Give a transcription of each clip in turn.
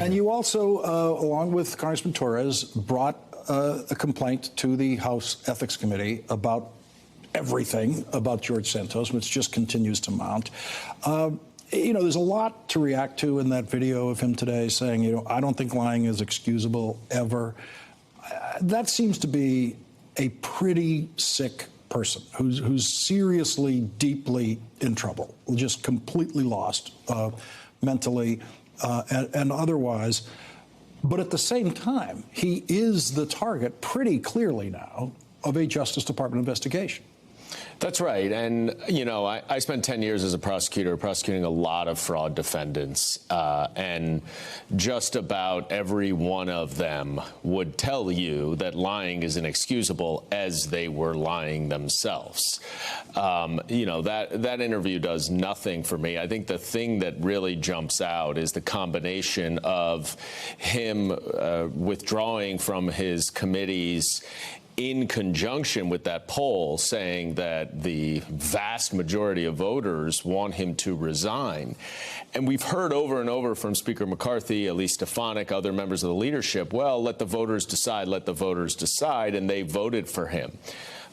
And you also, along with Congressman Torres, brought a complaint to the House Ethics Committee about everything about George Santos, which just continues to mount. You know, there's a lot to react to in that video of him today saying, you know, I don't think lying is excusable ever. That seems to be a pretty sick person who's seriously, deeply in trouble, just completely lost mentally and otherwise. But at the same time, he is the target pretty clearly now of a Justice Department investigation. That's right. And, you know, I spent 10 years as a prosecutor prosecuting a lot of fraud defendants, and just about every one of them would tell you that lying is inexcusable as they were lying themselves. You know, that interview does nothing for me. I think the thing that really jumps out is the combination of him withdrawing from his committees in conjunction with that poll saying that the vast majority of voters want him to resign. And we've heard over and over from Speaker McCarthy, Elise Stefanik, other members of the leadership, well, let the voters decide, and they voted for him.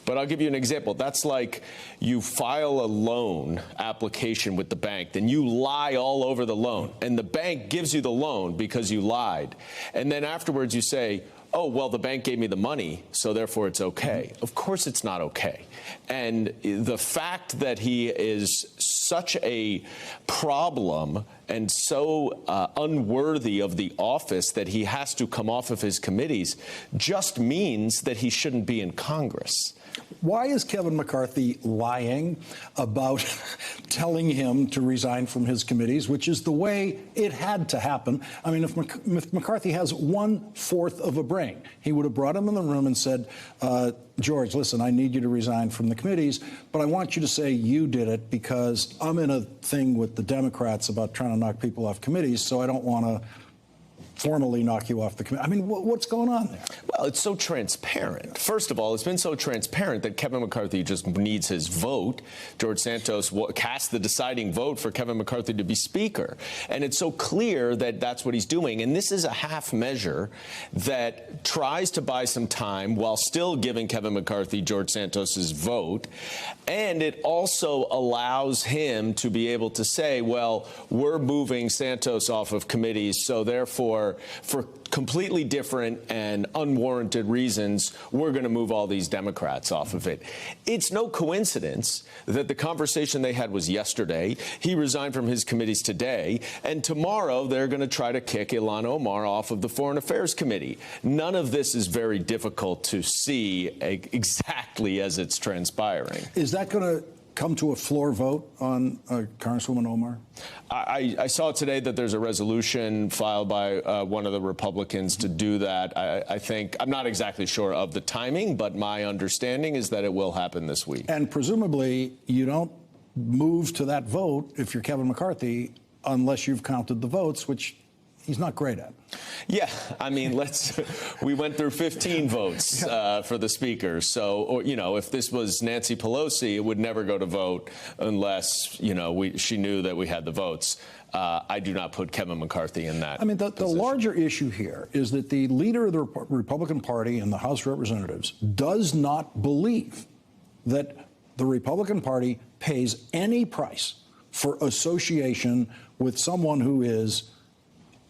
But I'll give you an example. That's like you file a loan application with the bank, then you lie all over the loan, and the bank gives you the loan because you lied. And then afterwards you say, oh, well, the bank gave me the money, so therefore it's okay. Of course it's not okay. And the fact that he is such a problem and so unworthy of the office that he has to come off of his committees just means that he shouldn't be in Congress. Why is Kevin McCarthy lying about telling him to resign from his committees, which is the way it had to happen? I mean, if McCarthy has 1/4 of a brain, he would have brought him in the room and said, George, listen, I need you to resign from the committees, but I want you to say you did it because I'm in a thing with the Democrats about trying to knock people off committees, so I don't want to formally knock you off the committee. I mean, what's going on there? Well, it's so transparent. First of all, it's been so transparent that Kevin McCarthy just needs his vote. George Santos cast the deciding vote for Kevin McCarthy to be Speaker. And it's so clear that that's what he's doing. And this is a half measure that tries to buy some time while still giving Kevin McCarthy George Santos's vote. And it also allows him to be able to say, well, we're moving Santos off of committees, so therefore, for completely different and unwarranted reasons, we're going to move all these Democrats off of it. It's no coincidence that the conversation they had was yesterday. He resigned from his committees today, and tomorrow they're going to try to kick Ilhan Omar off of the Foreign Affairs Committee. None of this is very difficult to see exactly as it's transpiring. Is that going to come to a floor vote on Congresswoman Omar? I saw today that there's a resolution filed by one of the Republicans to do that. I think, I'm not exactly sure of the timing, but my understanding is that it will happen this week. And presumably you don't move to that vote if you're Kevin McCarthy unless you've counted the votes, which he's not great at. Yeah, I mean, we went through 15 votes for the Speaker. So, you know, if this was Nancy Pelosi, it would never go to vote unless, you know, she knew that we had the votes. I do not put Kevin McCarthy in that. I mean, the larger issue here is that the leader of the Republican Party in the House of Representatives does not believe that the Republican Party pays any price for association with someone who is,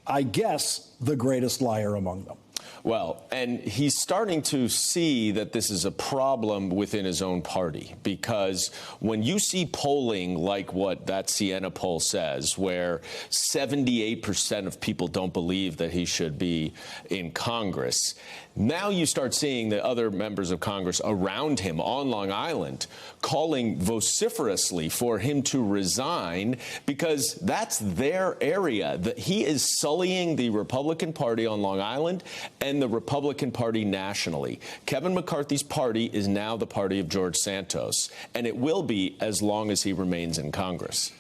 I guess, the greatest liar among them. Well, and he's starting to see that this is a problem within his own party, because when you see polling like what that Siena poll says, where 78% of people don't believe that he should be in Congress, now you start seeing the other members of Congress around him on Long Island calling vociferously for him to resign, because that's their area. That he is sullying the Republican Party on Long Island and the Republican Party nationally. Kevin McCarthy's party is now the party of George Santos, and it will be as long as he remains in Congress.